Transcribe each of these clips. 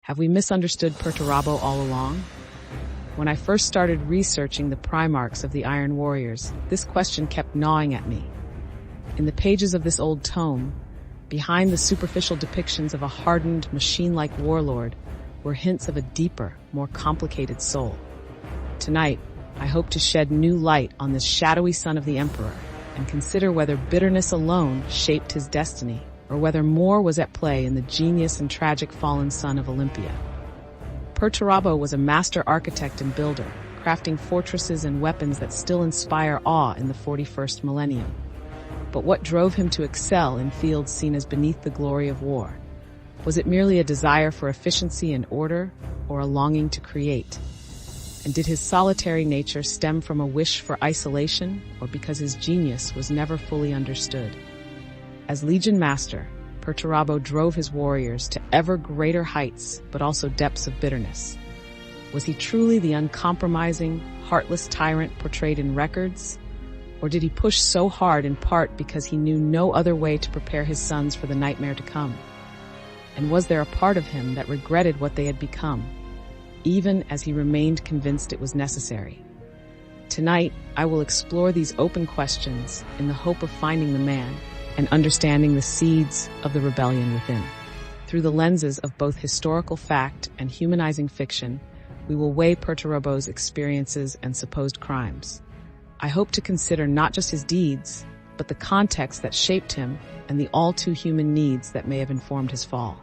Have we misunderstood Perturabo all along? When I first started researching the Primarchs of the Iron Warriors, this question kept gnawing at me. In the pages of this old tome, behind the superficial depictions of a hardened, machine-like warlord, were hints of a deeper, more complicated soul. Tonight, I hope to shed new light on this shadowy son of the Emperor and consider whether bitterness alone shaped his destiny, or whether more was at play in the genius and tragic fallen son of Olympia. Perturabo was a master architect and builder, crafting fortresses and weapons that still inspire awe in the 41st millennium. But what drove him to excel in fields seen as beneath the glory of war? Was it merely a desire for efficiency and order, or a longing to create? And did his solitary nature stem from a wish for isolation, or because his genius was never fully understood? As Legion Master, Perturabo drove his warriors to ever greater heights, but also depths of bitterness. Was he truly the uncompromising, heartless tyrant portrayed in records? Or did he push so hard in part because he knew no other way to prepare his sons for the nightmare to come? And was there a part of him that regretted what they had become, even as he remained convinced it was necessary? Tonight, I will explore these open questions in the hope of finding the man and understanding the seeds of the rebellion within. Through the lenses of both historical fact and humanizing fiction, we will weigh Perturabo's experiences and supposed crimes. I hope to consider not just his deeds, but the context that shaped him and the all-too-human needs that may have informed his fall.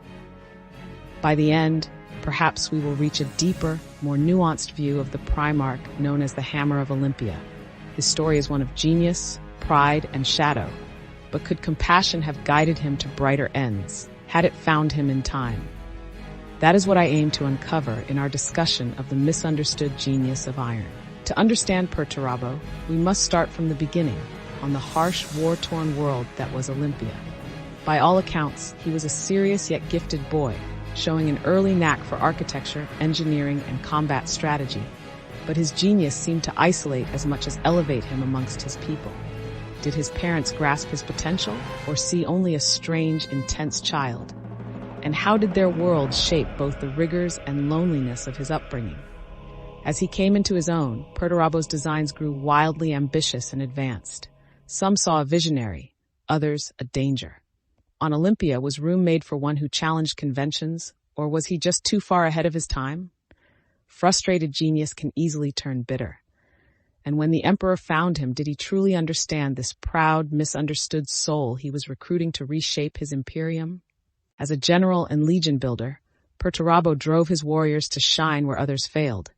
By the end, perhaps we will reach a deeper, more nuanced view of the Primarch known as the Hammer of Olympia. His story is one of genius, pride, and shadow. But could compassion have guided him to brighter ends, had it found him in time? That is what I aim to uncover in our discussion of the misunderstood genius of iron. To understand Perturabo, we must start from the beginning, on the harsh, war-torn world that was Olympia. By all accounts, he was a serious yet gifted boy, showing an early knack for architecture, engineering, and combat strategy. But his genius seemed to isolate as much as elevate him amongst his people. Did his parents grasp his potential, or see only a strange, intense child? And how did their world shape both the rigors and loneliness of his upbringing? As he came into his own, Perturabo's designs grew wildly ambitious and advanced. Some saw a visionary, others a danger. On Olympia, was room made for one who challenged conventions, or was he just too far ahead of his time? Frustrated genius can easily turn bitter. And when the Emperor found him, did he truly understand this proud, misunderstood soul he was recruiting to reshape his imperium? As a general and legion builder, Perturabo drove his warriors to shine where others failed.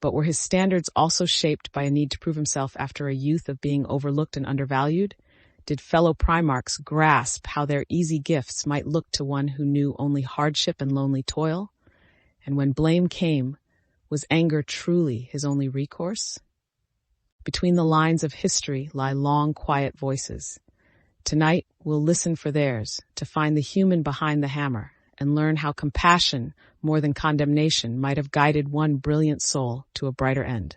But were his standards also shaped by a need to prove himself after a youth of being overlooked and undervalued? Did fellow Primarchs grasp how their easy gifts might look to one who knew only hardship and lonely toil? And when blame came, was anger truly his only recourse? Between the lines of history lie long, quiet voices. Tonight, we'll listen for theirs, to find the human behind the hammer, and learn how compassion, more than condemnation, might have guided one brilliant soul to a brighter end.